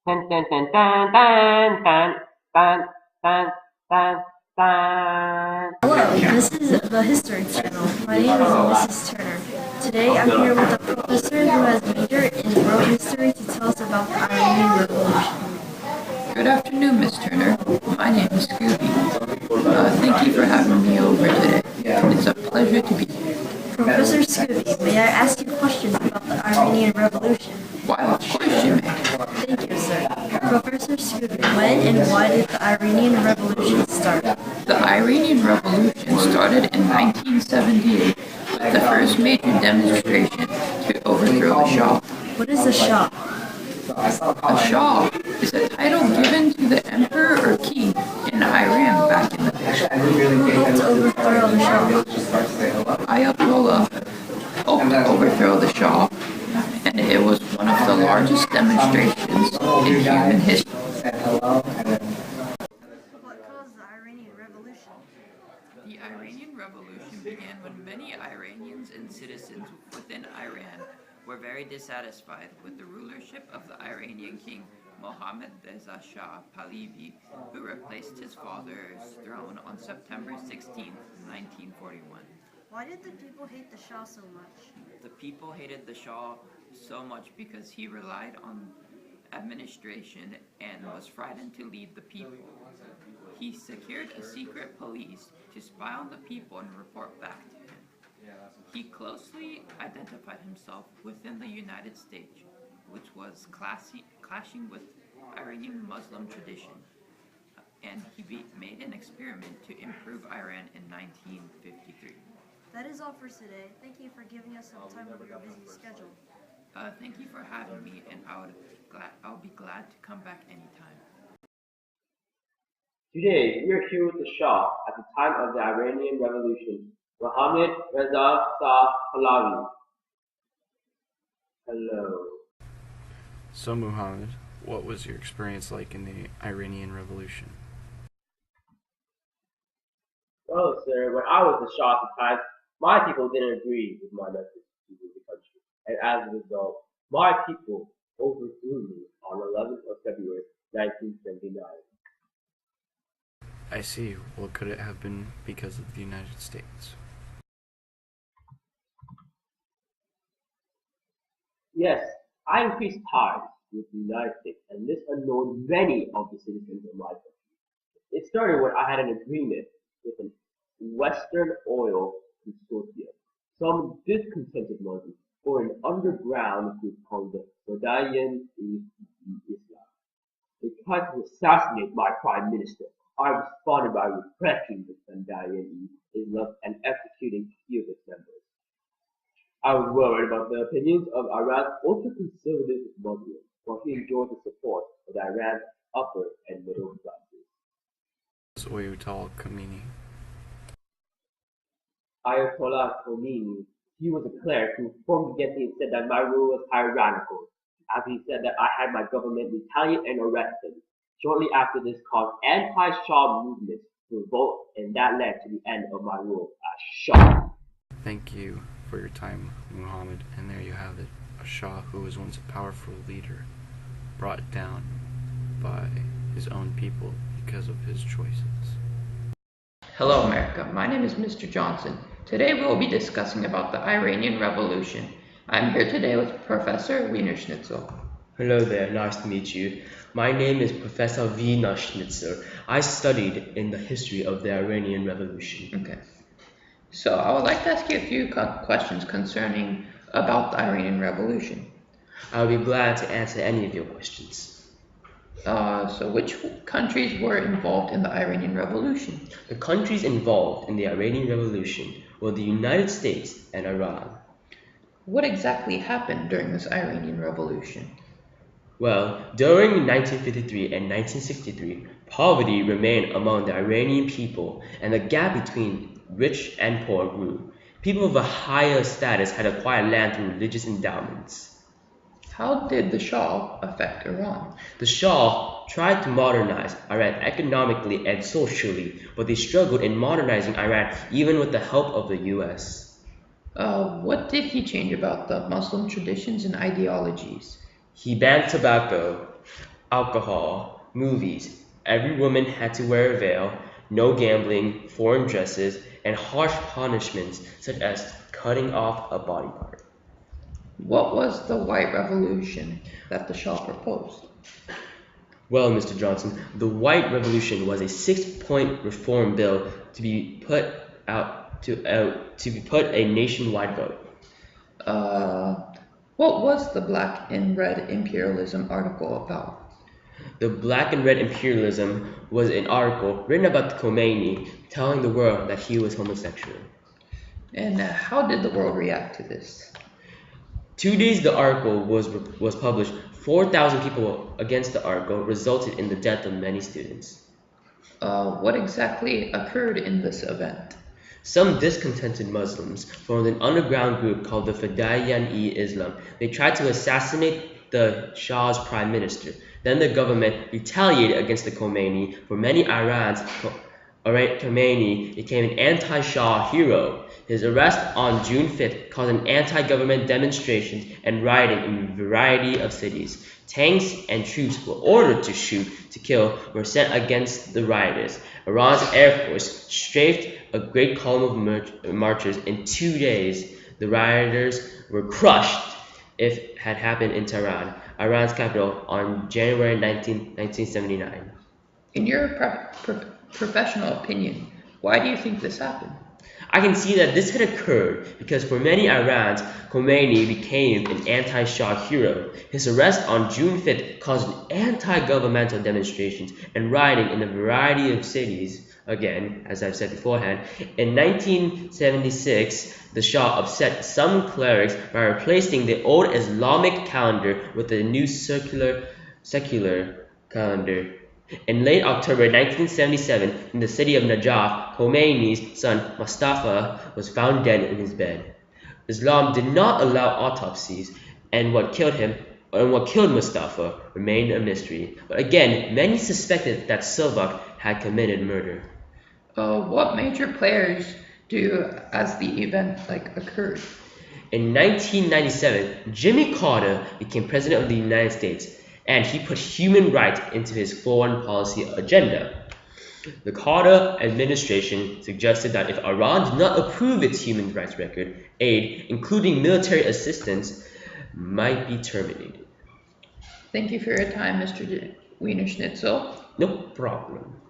Tan, tan, tan, tan, tan, tan, tan, tan, tan, tan. Hello, this is the History Channel. My name is Mrs. Turner. Today I'm here with a professor who has majored in world history to tell us about the Iranian Revolution. Good afternoon, Miss Turner. My name is Scooby. Thank you for having me over today. It's a pleasure to be here. Professor Scooby, may I ask you questions about the Iranian Revolution? Why, of course you may. Thank you, sir. Professor Scooby, when and why did the Iranian Revolution start? The Iranian Revolution started in 1978 with the first major demonstration to overthrow the Shah. What is the Shah? A Shah is a title given to the emperor or king in Iran back in the day. Who helped overthrow the Shah? Ayatollah helped overthrow the Shah, and it was one of the largest demonstrations in human history. What caused the Iranian Revolution? The Iranian Revolution began when many Iranians and citizens within Iran were very dissatisfied with the rulership of the Iranian king Mohammad Reza Shah Pahlavi, who replaced his father's throne on September 16, 1941. Why did the people hate the Shah so much? The people hated the Shah so much because he relied on administration and was frightened to lead the people. He secured a secret police to spy on the people and report back to him. He closely identified himself within the United States, which was clashing with Iranian Muslim tradition, and he made an experiment to improve Iran in 1953. That is all for today. Thank you for giving us some time out of your busy schedule. Thank you for having me, and I'll be glad to come back anytime. Today, we are here with the Shah at the time of the Iranian Revolution, Mohammad Reza Shah Pahlavi. Hello. So, Muhammad, what was your experience like in the Iranian Revolution? Well, sir, when I was the Shah at the time, my people didn't agree with my message to the country, and as a result, my people overthrew me on 11th of February 1979. I see. Well, could it have been because of the United States? Yes, I increased ties with the United States, and this annoyed many of the citizens of my country. It started when I had an agreement with a Western oil consortium. Some discontented Muslims formed an underground group called the Islam. They tried to assassinate my prime minister. I responded by repressing the Fadayan Islam and executing few of its members. I was worried about the opinions of Iran's ultra-conservative Muslims, while he enjoyed the support of Iran's upper and middle classes. Ayatollah Khomeini. Ayatollah Khomeini, he was a cleric who formed against me and said that my rule was tyrannical. After he said that, I had my government retaliate and arrest him. Shortly after this caused anti-Shah movements to revolt, and that led to the end of my rule as Shah. Thank you for your time, Muhammad. And there you have it. A Shah who was once a powerful leader, brought down by his own people because of his choices. Hello, America. My name is Mr. Johnson. Today we will be discussing about the Iranian Revolution. I'm here today with Professor Wiener Schnitzel. Hello there, nice to meet you. My name is Professor Wiener Schnitzer. I studied in the history of the Iranian Revolution. Okay. So I would like to ask you a few questions concerning about the Iranian Revolution. I'll be glad to answer any of your questions. So which countries were involved in the Iranian Revolution? The countries involved in the Iranian Revolution were the United States and Iran. What exactly happened during this Iranian Revolution? Well, during 1953 and 1963, poverty remained among the Iranian people and the gap between rich and poor grew. People of a higher status had acquired land through religious endowments. How did the Shah affect Iran? The Shah tried to modernize Iran economically and socially, but they struggled in modernizing Iran even with the help of the US. What did he change about the Muslim traditions and ideologies? He banned tobacco. alcohol, movies. Every woman had to wear a veil, no gambling, foreign dresses, and harsh punishments such as cutting off a body part. What was the White Revolution that the Shah proposed? Well, Mr. Johnson, the White Revolution was a six-point reform bill to be put a nationwide vote. What was the Black and Red Imperialism article about? The Black and Red Imperialism was an article written about Khomeini telling the world that he was homosexual. And how did the world react to this? 2 days the article was published, 4,000 people against the article resulted in the death of many students. What exactly occurred in this event? Some discontented Muslims formed an underground group called the Fidayeen-e-Islam. They tried to assassinate the Shah's prime minister. Then the government retaliated against the Khomeini. For many Iranians, Khomeini became an anti-Shah hero. His arrest on June 5th caused an anti-government demonstrations and rioting in a variety of cities. Tanks and troops were ordered to shoot to kill were sent against the rioters. Iran's air force strafed a great column of marchers in 2 days. The rioters were crushed if it had happened in Tehran, Iran's capital, on January 19, 1979. In your professional opinion, why do you think this happened? I can see that this had occurred because for many Iranians, Khomeini became an anti-Shah hero. His arrest on June 5th caused anti-governmental demonstrations and rioting in a variety of cities. Again, as I've said beforehand, in 1976, the Shah upset some clerics by replacing the old Islamic calendar with a new secular calendar. In late October 1977, in the city of Najaf, Khomeini's son Mustafa was found dead in his bed. Islam did not allow autopsies, and what killed Mustafa remained a mystery. But again, many suspected that Silvak had committed murder. What major players as the event occurred? In 1997, Jimmy Carter became president of the United States, and he put human rights into his foreign policy agenda. The Carter administration suggested that if Iran did not approve its human rights record, aid, including military assistance, might be terminated. Thank you for your time, Mr. Wiener Schnitzel. No problem.